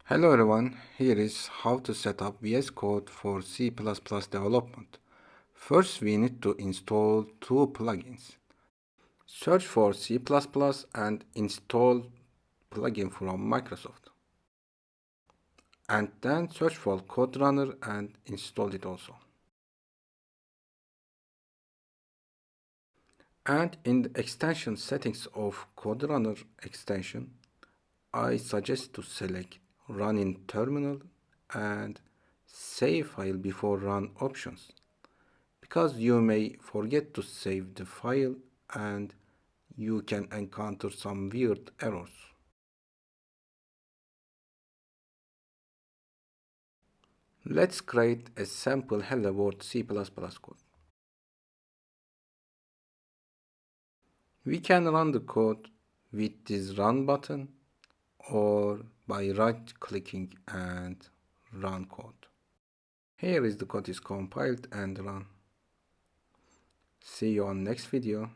Hello everyone, here is how to set up VS Code for C++ development. First we need to install two plugins. Search for C++ and install plugin from Microsoft. And then search for CodeRunner and install it also. And in the extension settings of CodeRunner extension, I suggest to select Run in Terminal and Save File before Run options, because you may forget to save the file and you can encounter some weird errors. Let's create a sample Hello World C++ code. We can run the code with this Run button or by right-clicking and Run Code. Here is the code is compiled and run. See you on next video.